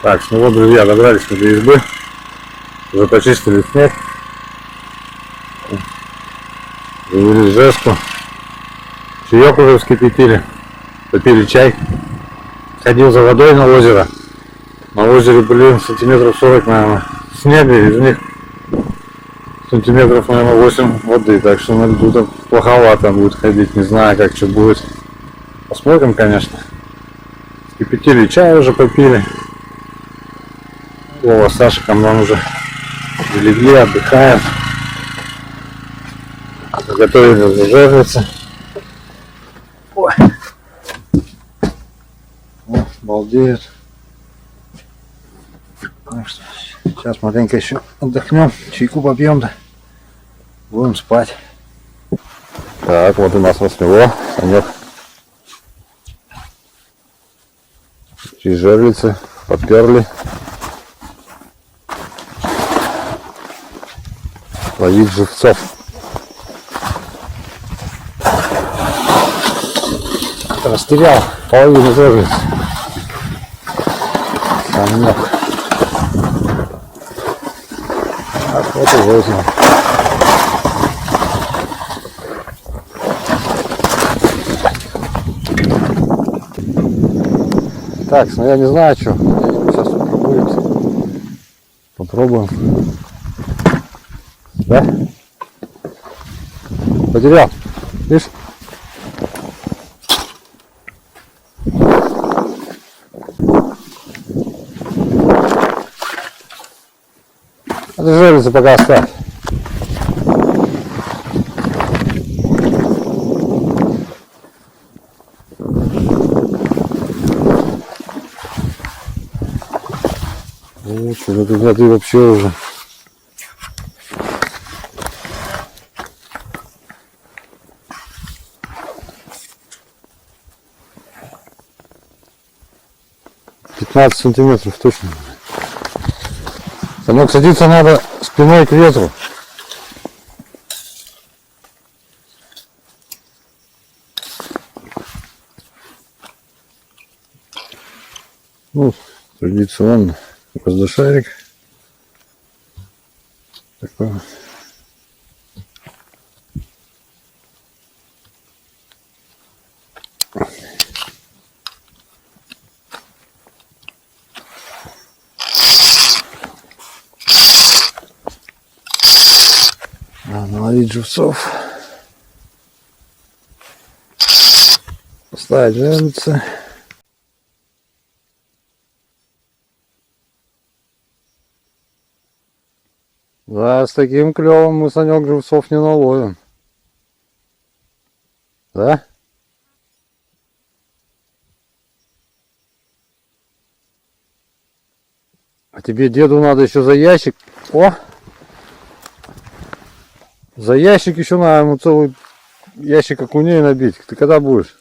Так, ну вот, друзья, добрались мы до избы. Уже почистили снег. Завели жестку. Чаек уже вскипятили. Попили чай. Ходил за водой на озеро. На озере были сантиметров 40, наверное, снега. Из них сантиметров, наверное, 8 воды. Так что на льду там плоховато будет ходить. Не знаю, как что будет. Посмотрим, конечно. Вскипятили чай, уже попили. Вова с Сашиком нам уже легли, отдыхаем. Готовили зажариваться. Ой. О, балдеет. Так что сейчас маленько еще отдохнем, чайку попьем, да будем спать. Так, вот у нас рассвело. Санек через жерлицы подперли. Ловить живцов. Растерял половину жерлиц. Санек. Так, вот и возьмем. Так, ну я не знаю, что. Сейчас тут пробуемся. Попробуем. Да? Потерял. Видишь? Это жерлицы пока оставь. Вот, что туда ты вообще уже. Сантиметров точно. Санек, садиться надо спиной к ветру. Ну, традиционно воздушарик. Такой. Наловить живцов. Поставить жерлицы. Да, с таким клевом мы, Санек, живцов не наловим. Да? А тебе, деду, надо еще за ящик. О! За ящик еще надо ему целый ящик окуней набить. Ты когда будешь?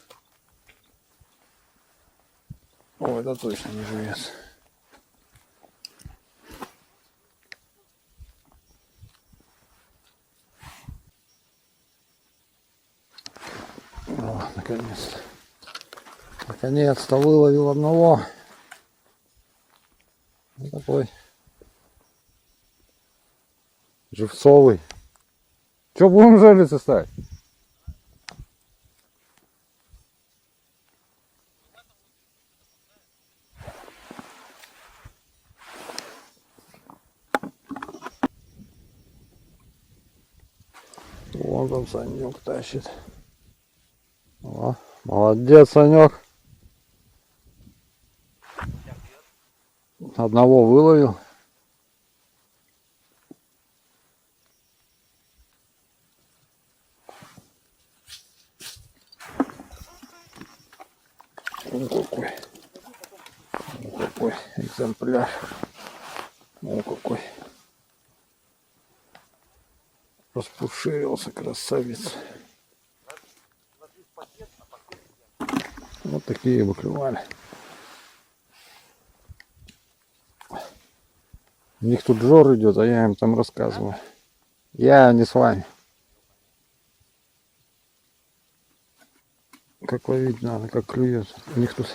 О, это точно не живец. О, наконец-то. Наконец-то выловил одного. Вот такой. Живцовый. Че, будем жерлицы ставить? Вон там Санек тащит. О, молодец, Санек. Одного выловил. Какой экземпляр. О, какой. Распушился, красавец. Вот такие выклевали. У них тут жор идет, а я им там рассказываю. Я не с вами. Как ловить надо, как клюет. У них тут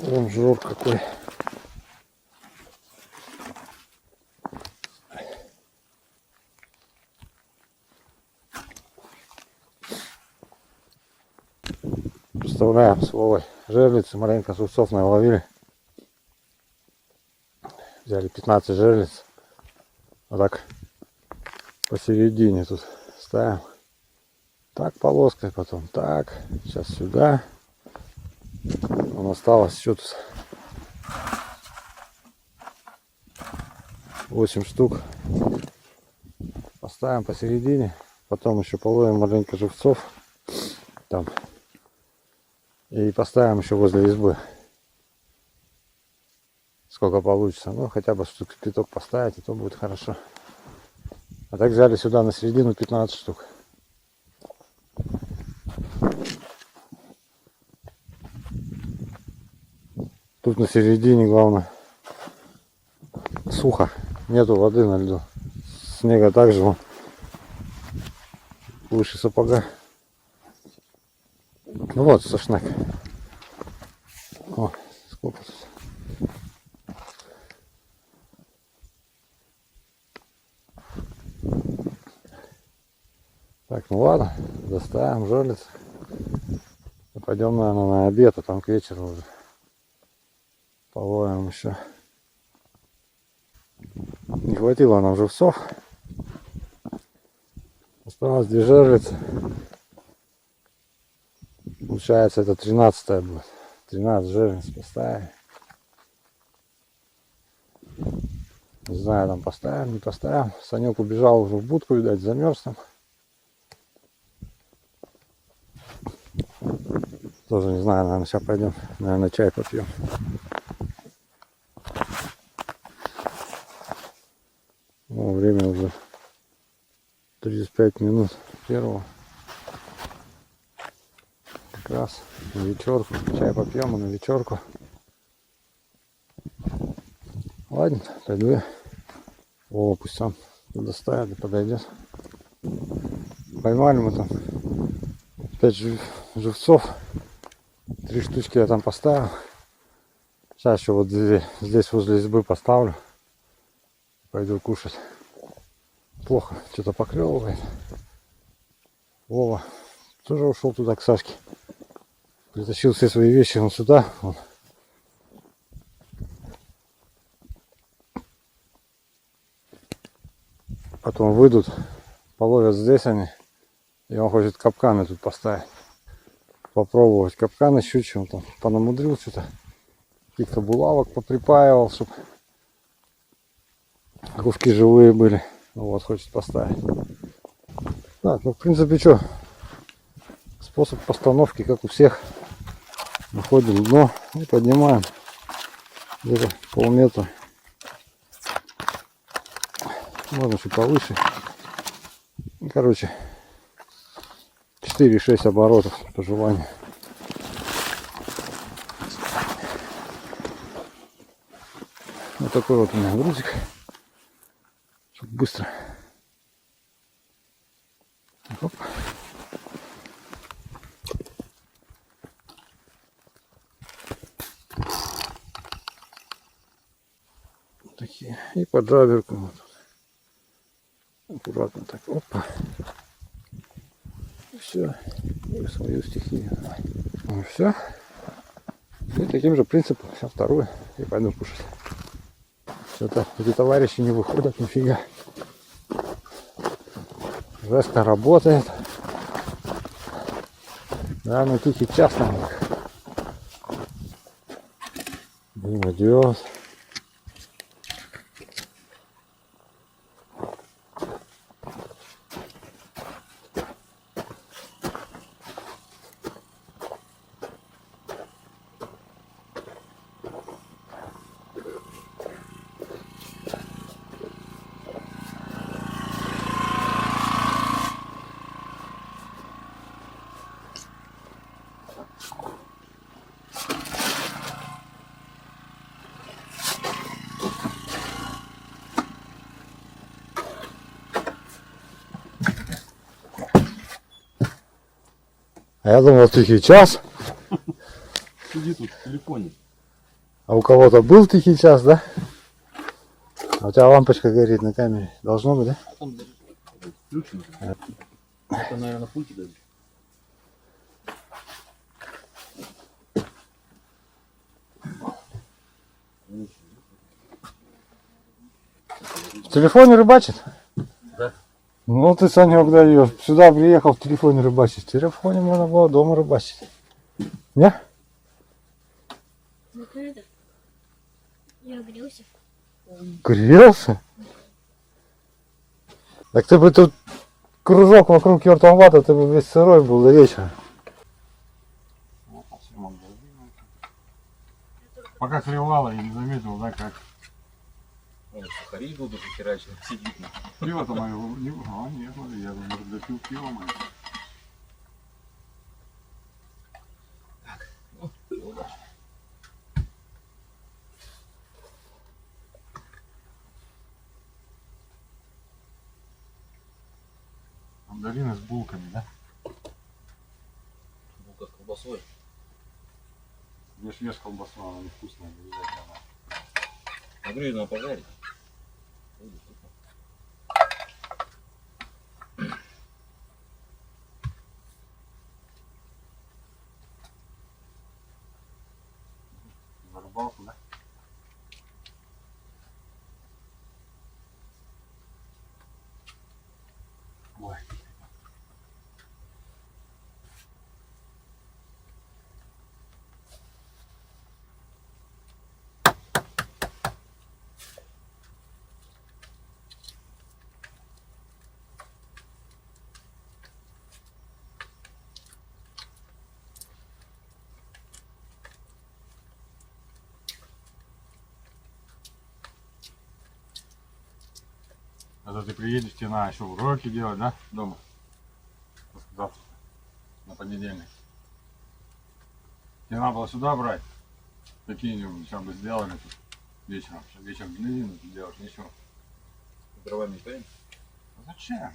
вон жор какой. Оставляем с Вовой жерлицы, маленько сувцов наловили. Взяли 15 жерлиц. Вот так посередине тут ставим. Так полоской, потом так. Сейчас сюда. Он осталось еще тут 8 штук. Поставим посередине. Потом еще половим маленько живцов. Там. И поставим еще возле избы. Сколько получится. Ну, хотя бы штук 5 поставить, и то будет хорошо. А так взяли сюда на середину 15 штук. Тут на середине главное сухо. Нету воды на льду. Снега также вон выше сапога. Ну вот сошнак. О, сколько тут. Так, ну ладно, доставим жерлиц. И пойдем, наверное, на обед, а там к вечеру уже половим еще. Не хватило нам живцов. Осталось 2 жерлицы. Получается, это 13-я будет. 13 жерлиц поставим. Не знаю, там поставим, не поставим. Санек убежал уже в будку, видать, замерз там. Тоже не знаю, наверное, сейчас пойдем, наверное, чай попьем. О, время уже 35 минут первого. Как раз на вечерку. Чай попьем и на вечерку. Ладно, пойду я. О, пусть сам доставит и подойдет. Поймали мы там 5 живцов. 3 штучки я там поставил. Сейчас еще вот здесь возле избы поставлю. Пойду кушать. Плохо, что-то поклевывает. Вова тоже ушел туда к Сашке. Притащил все свои вещи он сюда. Вон. Потом выйдут, половят здесь они. И он хочет капканы тут поставить. Попробовать капканы щучьи. Он там понамудрил что-то. Каких-то булавок поприпаивал, чтобы куски живые были. Ну вот, хочет поставить. Так, ну в принципе что, способ постановки, как у всех. Находим дно и поднимаем где-то полметра. Можно чуть повыше. Короче, 4-6 оборотов по желанию. Вот такой вот у меня грузик. Чтобы быстро. Оп. Вот такие. И под жаберку. Вот. Аккуратно так. Опа. Все. И свою стихию. Ну все. И таким же принципом. Сейчас вторую. И пойду кушать. Что-то эти товарищи не выходят нифига. Жестко работает. Да, на тихий час там. Дым идет. А я думал, тихий час. Сиди тут в телефоне. А у кого-то был тихий час, да? А у тебя лампочка горит на камере. Должно быть, да? А там включено. Это, наверное, пульте даже. телефоне рыбачит? Да. Ну ты, Саня, когда ее сюда приехал, в телефоне рыбачить. В телефоне можно было дома рыбачить. Не? Закрыто. Я грелся. Грелся? Так ты бы тут кружок вокруг Йортамбата, ты бы весь сырой был до вечера. Пока клевала, я не заметил, да, как. Он сухари будут херачить, сидит. Пиво-то мое, нет, смотри, я может допил пиво мое. Мандарины с булками, да? Булка с колбасой. Ешь колбасу, она невкусная, не обязательно. Смотри, надо пожарить. За рыбалку, да? Ой. А то ты приедешь, тебе надо еще уроки делать, да? Дома. Завтра. На понедельник. Тебе надо было сюда брать. Какие-нибудь сейчас бы сделали тут вечером. Сейчас вечером длинно ты делаешь, ничего. Дровами не А зачем?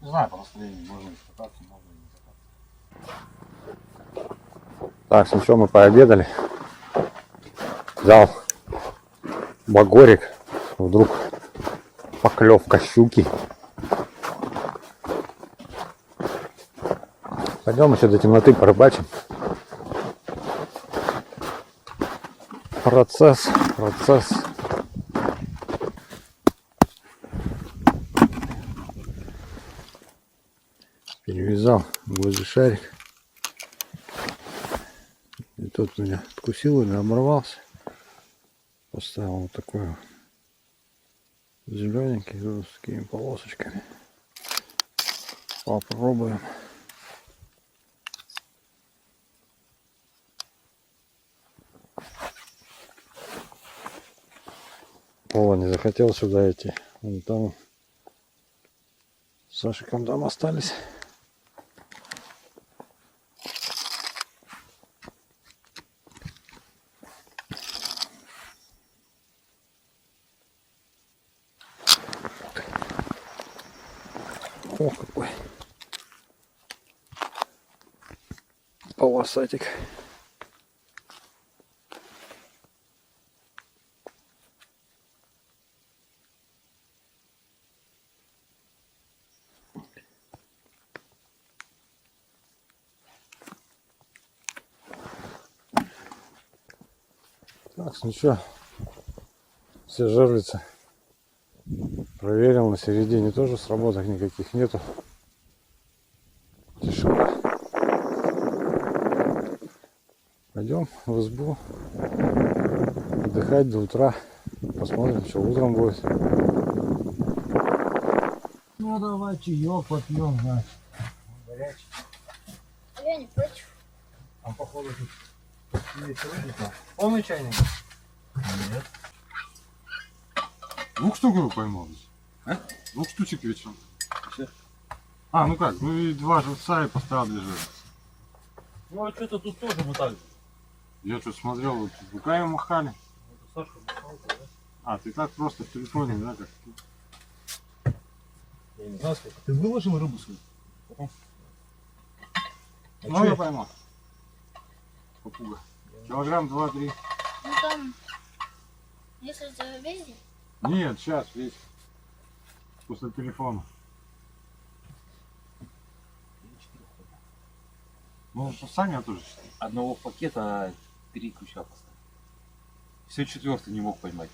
Не знаю, по настроению можно и кататься, можно и не кататься. Так, ну что, мы пообедали. Взял багорик. Вдруг поклевка щуки. Пойдем еще до темноты порыбачим. Процесс. Перевязал гвоздь шарик. И тот у меня откусил или оборвался. Поставил вот такой вот зелененький с такими полосочками. Попробуем. О, не захотел сюда идти. Вон там с Сашиком там остались. О, какой полосатик. Так, ну что, все жерлицы проверил, на середине тоже сработок никаких нету. Тишина. Пойдем в избу отдыхать до утра. Посмотрим, что утром будет. Ну давай чаек попьем, значит. Горячий. Я не против. А походу тут есть рыбка. Полный чайник? Нет. Двух штук его поймал. А? Двух штучек вечером. Все? А, ну как, ну и два живца и поставил две жиры. Ну а что-то тут тоже мы так же. Я что смотрел, вот руками махали. Это Саша махал, да? А, ты так просто в телефоне, да, как? Я не знаю сколько. Ты выложил рыбу свою? Потом. Много я поймал? Попуга. Килограмм 2-3. Ну там, если это весь день, Нет, сейчас, весь. После телефона. Ну, Саня тоже считает. Одного пакета 3 крючка поставил. Все четвертый не мог поймать.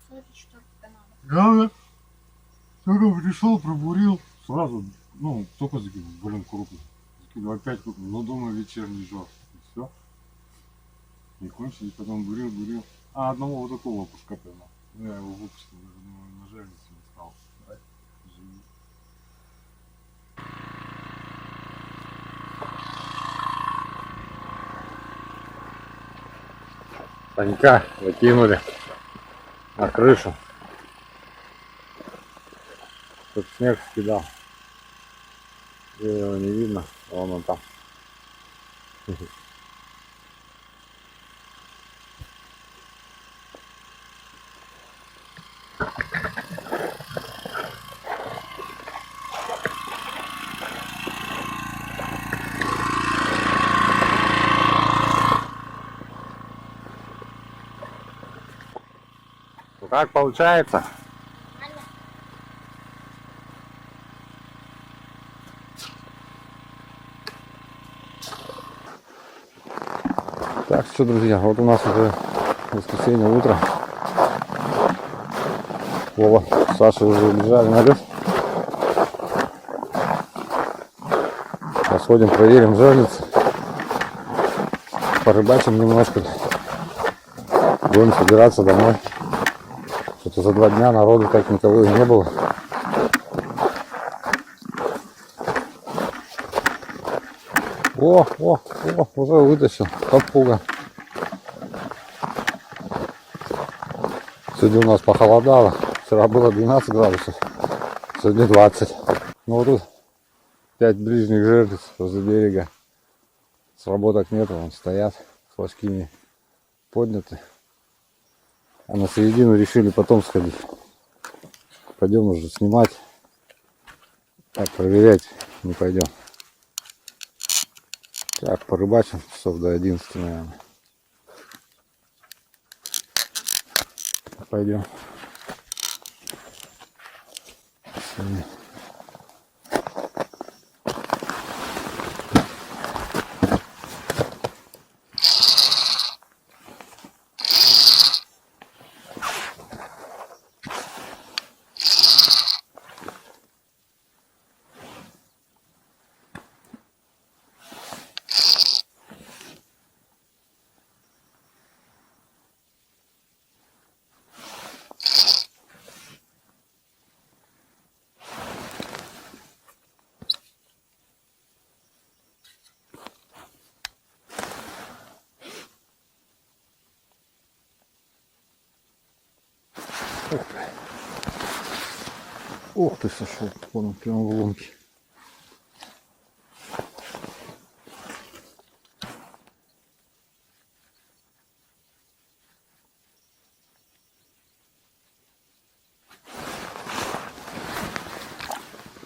44 канала. Да. Только пришел, пробурил. Сразу, ну, только закинул. Блин, крупно. Закинул опять крупно. Но думаю, вечерний жор. И все. И кончились, потом бурил. А одного вот такого опушка поймал. Ну, я его выпустил, даже на жальнице не стал. брать. Живи. Санька закинули на крышу. Тут снег скидал. И его не видно, вон он там. Ну как получается? Нормально. Так что, друзья, вот у нас уже воскресенье утро. Вова, Саша уже убежали на лес. Сейчас сходим, проверим жерлицы. Порыбачим немножко. Будем собираться домой. Что-то за 2 дня народу так никого и не было. О, уже вытащил. Попуга. Сегодня у нас похолодало. Вчера было 12 градусов. Сегодня 20. Ну вот тут 5 ближних жерлиц возле берега. Сработок нету, вон стоят. Флажки не подняты. А на середину решили потом сходить. Пойдем уже снимать. Так, проверять не пойдем. Так, порыбачим часов до 11, наверное. Пойдем. Ух ты, сошел, вон прямо в лунке.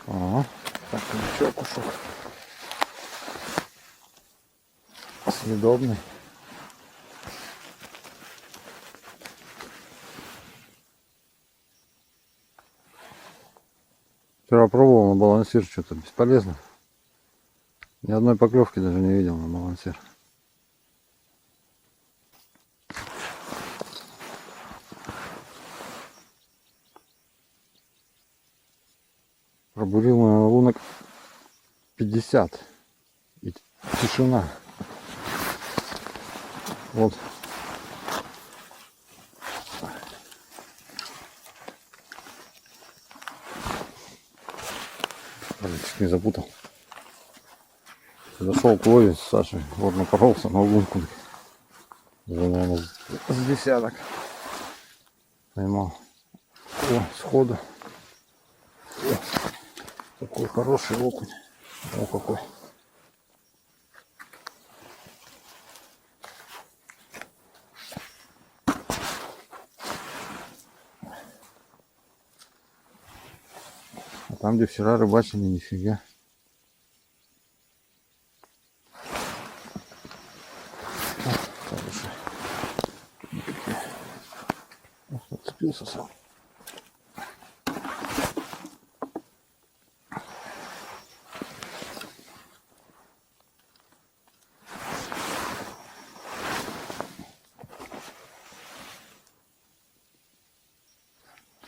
Ага, так, еще кусок. Съедобный. Вчера пробовал на балансир, что-то бесполезно. Ни одной поклевки даже не видел на балансир. Пробурил на лунок 50. И тишина. Вот. Блин, чуть не запутал. Зашел к Вове с Сашей. Вот напоролся на лунку. Уже, наверное, с десяток. Поймал. О, сходу. О, такой хороший окунь. О, какой. А там, где вчера рыбачили, нифига. Хороший. Отцепился сам.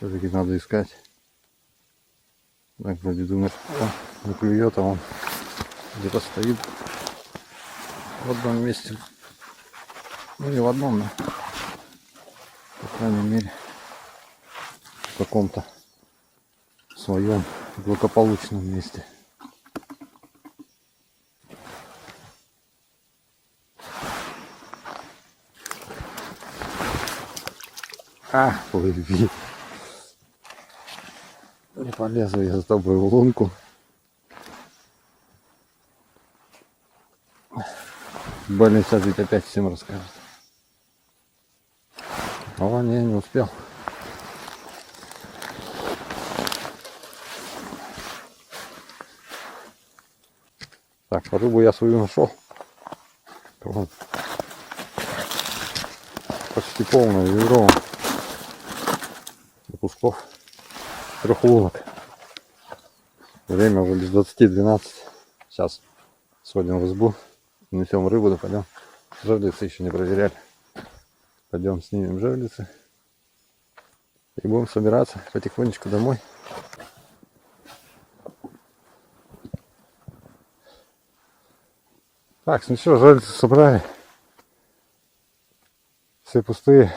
Все-таки надо искать. Так, вроде думаешь, не клюет, а он где-то стоит в одном месте. Ну не в одном, но по крайней мере в каком-то своем благополучном месте. Плыви. Не полезу я за тобой в лунку. Блин, сейчас ведь опять всем расскажет. О, не успел. Так, рыбу я свою нашел. Вот. Почти полное ведро кусков 3 лунок. Время уже без 20:12. Сейчас сходим в избу, несем рыбу, да пойдем. Жерлицы еще не проверяли. Пойдем снимем жерлицы и будем собираться потихонечку домой. Так, ну все, жерлицы собрали. Все пустые,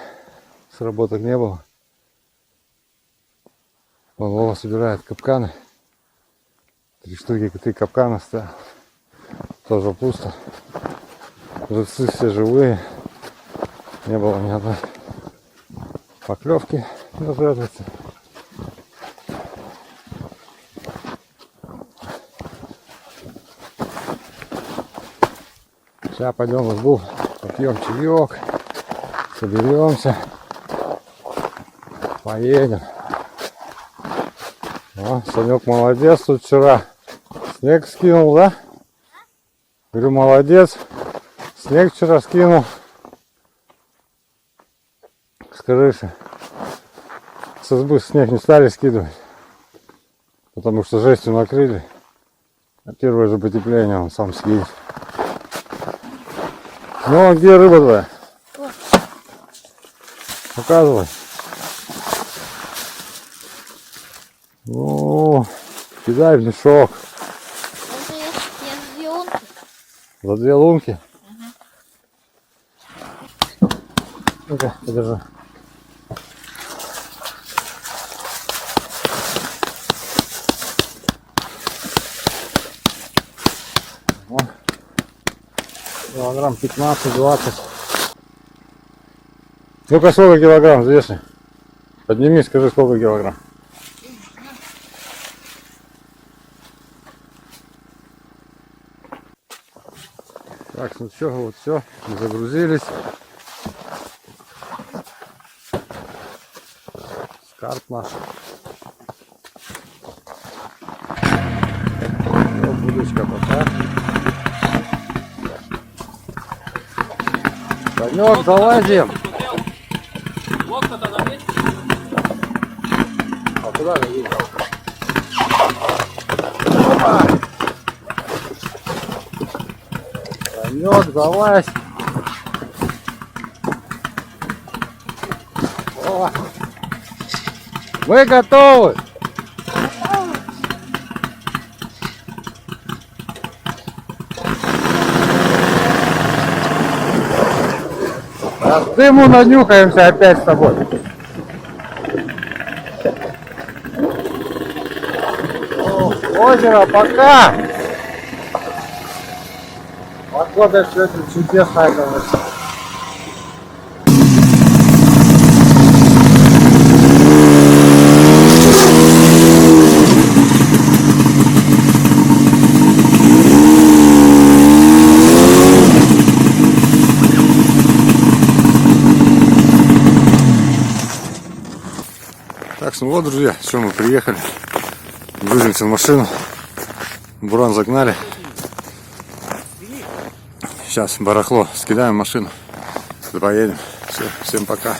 сработок не было. Вова собирает капканы. 3 штуки, 3 капкана стоят. Тоже пусто. Живцы все живые. Не было ни одной поклевки на жерлице. Сейчас пойдем в избу, попьем чаек, соберемся, поедем. О, Санек молодец, тут вчера снег скинул, да? Говорю, молодец, снег вчера скинул с крыши. С избы снег не стали скидывать, потому что жестью накрыли. А первое же потепление он сам скинет. Ну, а где рыба твоя? Показывай. Ну, кидай в мешок. Это я 2 лунки. За 2 лунки? Ну-ка, подержи. О, килограмм 15-20. Ну-ка, сколько килограмм взвешивай? Подними, скажи, сколько килограмм. Так, ну все, вот все, загрузились. Скарб наш. Все, будочка пока. Санек, залазим. Лодка-то на месте. А куда ты едешь? Санек, залазь. О, мы готовы. А дыму нанюхаемся опять с тобой. О, озеро, пока. Погода сегодня чудесная, конечно. Так, ну вот, друзья, что мы приехали. Грузимся в машину. Буран загнали. Сейчас барахло скидаем в машину. Поедем. Все, всем пока.